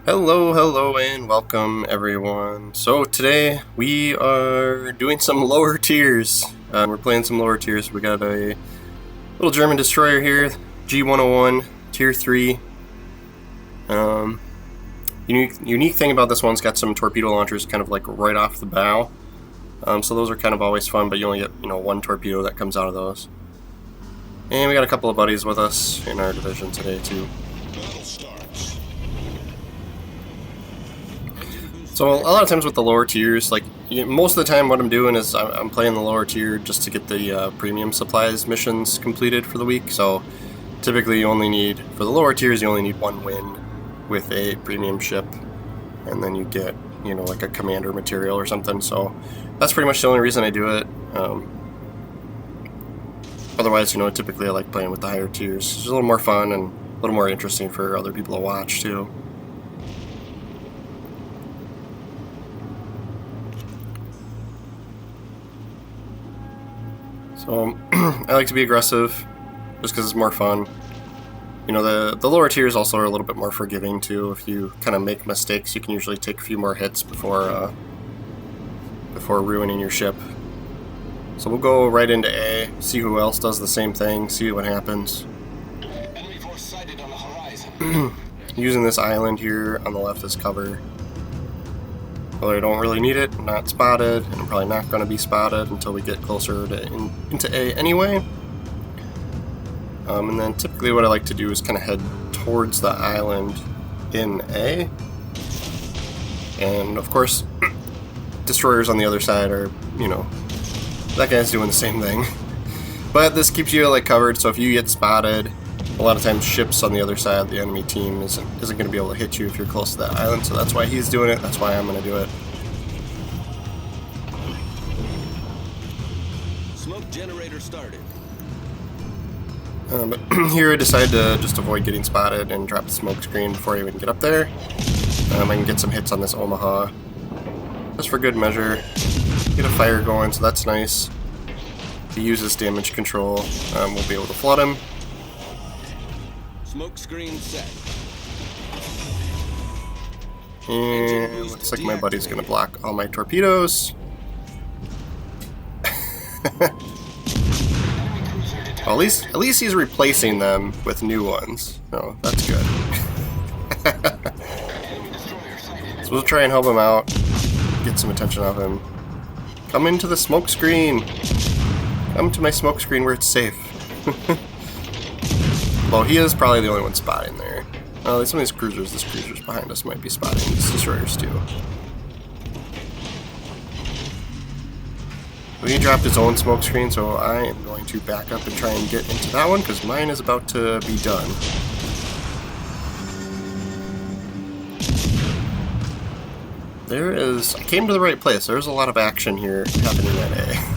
Hello, and welcome everyone. So today we are doing some lower tiers. We're playing some lower tiers. We got a little German destroyer here, G101, tier 3. Unique thing about this one's got some torpedo launchers kind of like right off the bow. So those are kind of always fun, but you only get one torpedo that comes out of those. And we got a couple of buddies with us in our division today too. So a lot of times with the lower tiers, most of the time what I'm doing is I'm playing the lower tier just to get the premium supplies missions completed for the week. So typically for the lower tiers, you only need one win with a premium ship, and then you get, like a commander material or something. So that's pretty much the only reason I do it. Otherwise, typically I like playing with the higher tiers. It's a little more fun and a little more interesting for other people to watch too. So I like to be aggressive just because it's more fun. The lower tiers also are a little bit more forgiving too. If you kind of make mistakes, you can usually take a few more hits before ruining your ship. So we'll go right into A, see who else does the same thing, see what happens. Enemy force sighted on the horizon. Using this island here on the left as cover. Well, I don't really need it, I'm not spotted, and I'm probably not going to be spotted until we get closer into A anyway. And then typically what I like to do is kind of head towards the island in A. And of course, destroyers on the other side are, that guy's doing the same thing. But this keeps you covered, so if you get spotted, a lot of times ships on the other side of the enemy team isn't going to be able to hit you if you're close to that island, so that's why he's doing it, that's why I'm going to do it. Smoke generator started. But here I decide to just avoid getting spotted and drop the smoke screen before I even get up there. I can get some hits on this Omaha, just for good measure. Get a fire going, so that's nice. If he uses damage control, we'll be able to flood him. Smoke screen set. And looks like my buddy's gonna block all my torpedoes. Well, at least he's replacing them with new ones. So that's good. So we'll try and help him out, get some attention off him. Come into the smoke screen. Come to my smoke screen where it's safe. Well, he is probably the only one spotting there. Oh, some of these cruisers, this cruiser's behind us might be spotting these destroyers too. Well, he dropped his own smoke screen, so I am going to back up and try and get into that one because mine is about to be done. I came to the right place. There's a lot of action here happening at A.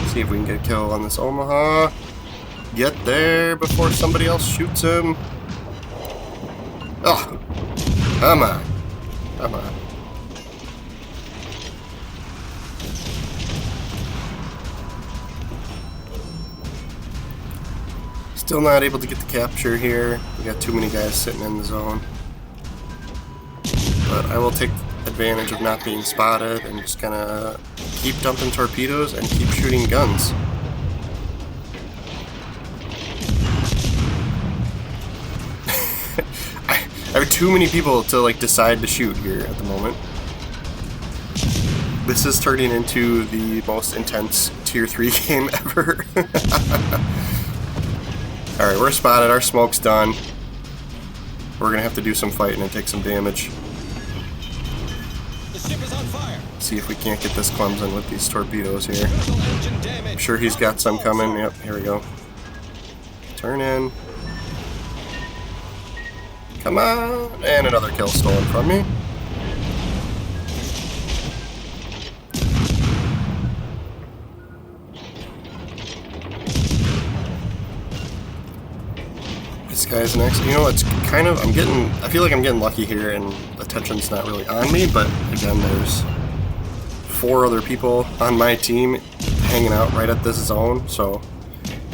See if we can get a kill on this Omaha. Get there before somebody else shoots him. Oh, come on. Come on. Still not able to get the capture here. We got too many guys sitting in the zone. But I will take advantage of not being spotted and just kind of keep dumping torpedoes and keep shooting guns. I have too many people to decide to shoot here at the moment. This is turning into the most intense tier 3 game ever. Alright, we're spotted, our smoke's done. We're gonna have to do some fighting and take some damage. The ship is on fire. See if we can't get this Clemson with these torpedoes here. I'm sure he's got some coming. Yep, here we go. Turn in. Come on! And another kill stolen from me. This guy's next. It's kind of, I feel like I'm getting lucky here and the tension's not really on me, but again, there's 4 other people on my team hanging out right at this zone, so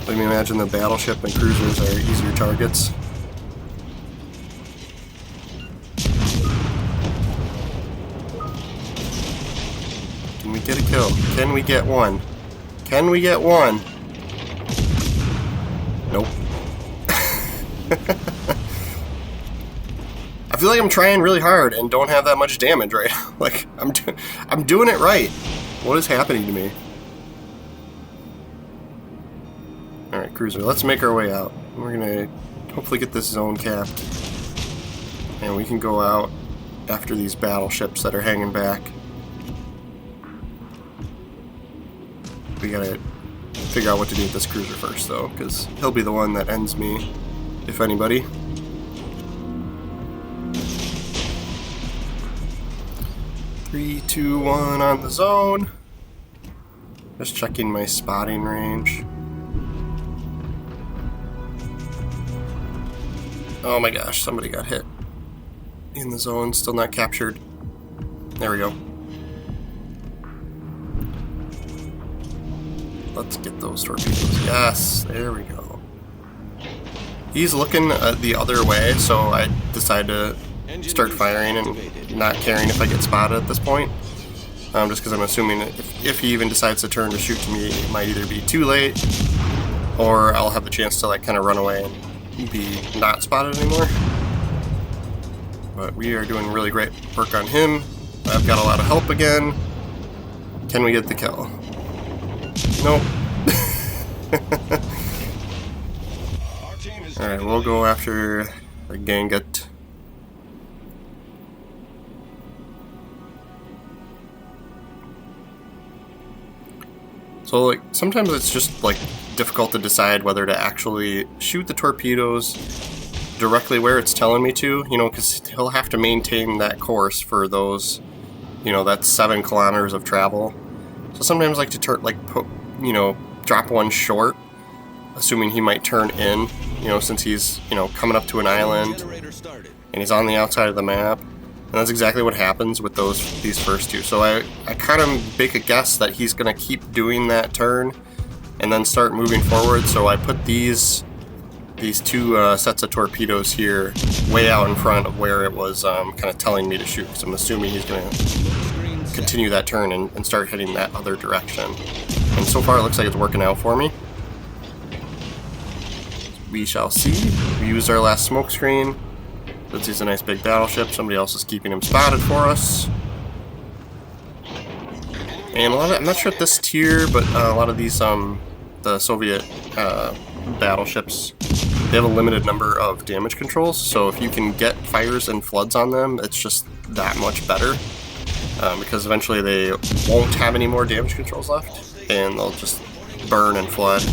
let me imagine the battleship and cruisers are easier targets. get a kill? Can we get one? Can we get one? Nope. I feel like I'm trying really hard and don't have that much damage right now. Like, I'm doing it right. What is happening to me? Alright, cruiser, let's make our way out. We're gonna hopefully get this zone capped. And we can go out after these battleships that are hanging back. We gotta figure out what to do with this cruiser first, though, because he'll be the one that ends me, if anybody. Three, two, one on the zone. Just checking my spotting range. Oh my gosh, somebody got hit. In the zone, still not captured. There we go. Let's get those torpedoes. Yes, there we go. He's looking the other way, so I decided to start firing and not caring if I get spotted at this point. Just because I'm assuming if he even decides to turn to shoot to me, it might either be too late, or I'll have the chance to like kind of run away and be not spotted anymore. But we are doing really great work on him. I've got a lot of help again. Can we get the kill? Nope. Alright, we'll go after the Ganget. So, like, sometimes it's just, like, difficult to decide whether to actually shoot the torpedoes directly where it's telling me to, you know, because he'll have to maintain that course for those, you know, that's 7 kilometers of travel. So sometimes I like to drop one short, assuming he might turn in, you know, since he's, you know, coming up to an island and he's on the outside of the map. And that's exactly what happens with these first two. So I kind of make a guess that he's going to keep doing that turn and then start moving forward. So I put these two sets of torpedoes here way out in front of where it was kind of telling me to shoot. Because I'm assuming he's going to continue that turn and start heading that other direction. And so far it looks like it's working out for me. We shall see. We used our last smoke screen. Since he's a nice big battleship, somebody else is keeping him spotted for us. And a lot of, I'm not sure at this tier, but a lot of these, the Soviet battleships, they have a limited number of damage controls, so if you can get fires and floods on them, it's just that much better. Because eventually they won't have any more damage controls left, and they'll just burn and flood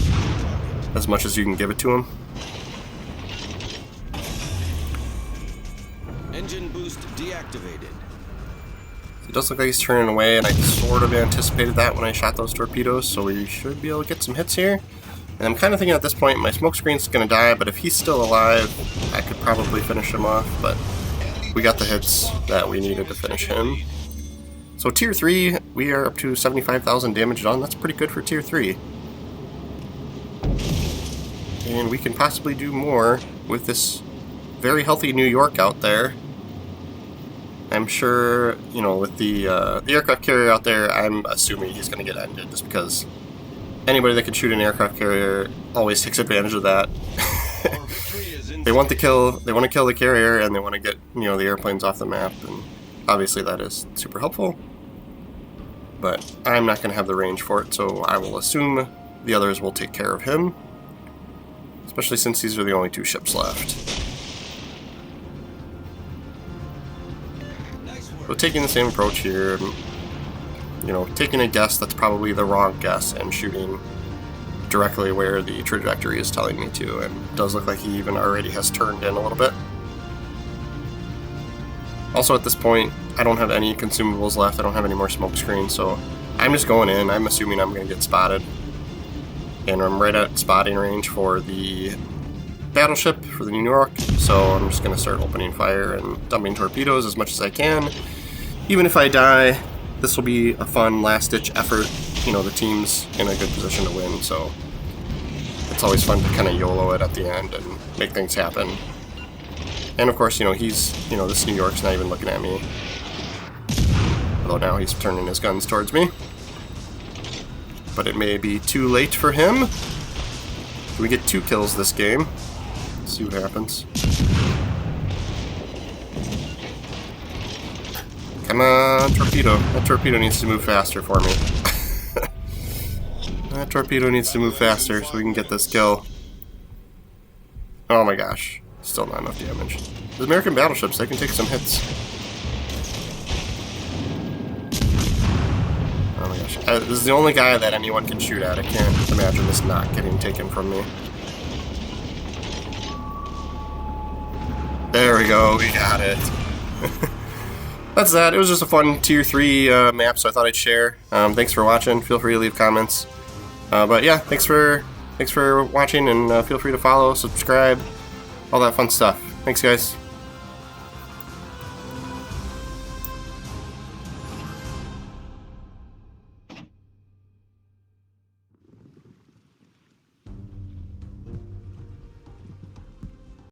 as much as you can give it to them. Engine boost deactivated. It does look like he's turning away, and I sort of anticipated that when I shot those torpedoes, so we should be able to get some hits here. And I'm kind of thinking at this point my smoke screen's going to die, but if he's still alive, I could probably finish him off, but we got the hits that we needed to finish him. So tier 3, we are up to 75,000 damage done. That's pretty good for tier 3. And we can possibly do more with this very healthy New York out there. I'm sure, you know, with the aircraft carrier out there, I'm assuming he's going to get ended just because anybody that can shoot an aircraft carrier always takes advantage of that. They want to kill the carrier, and they want to get, you know, the airplanes off the map, and obviously that is super helpful. But I'm not going to have the range for it, so I will assume the others will take care of him, especially since these are the only 2 ships left. So taking the same approach here, you know, taking a guess that's probably the wrong guess and shooting directly where the trajectory is telling me to, and it does look like he even already has turned in a little bit. Also at this point, I don't have any consumables left, I don't have any more smoke screens, so I'm just going in. I'm assuming I'm going to get spotted. And I'm right at spotting range for the battleship, for the New York, so I'm just going to start opening fire and dumping torpedoes as much as I can. Even if I die, this will be a fun last-ditch effort. You know, the team's in a good position to win, so it's always fun to kind of YOLO it at the end and make things happen. And of course, you know, this New York's not even looking at me. Although now he's turning his guns towards me. but it may be too late for him. We get 2 kills this game. Let's see what happens. Come on, torpedo. That torpedo needs to move faster for me. That torpedo needs to move faster so we can get this kill. Oh my gosh. Still not enough damage. The American battleships, they can take some hits. Oh my gosh. This is the only guy that anyone can shoot at. I can't imagine this not getting taken from me. There we go. We got it. That's that. It was just a fun Tier 3 map, so I thought I'd share. Thanks for watching. Feel free to leave comments. But yeah, thanks for watching, and feel free to follow, subscribe, all that fun stuff. Thanks, guys.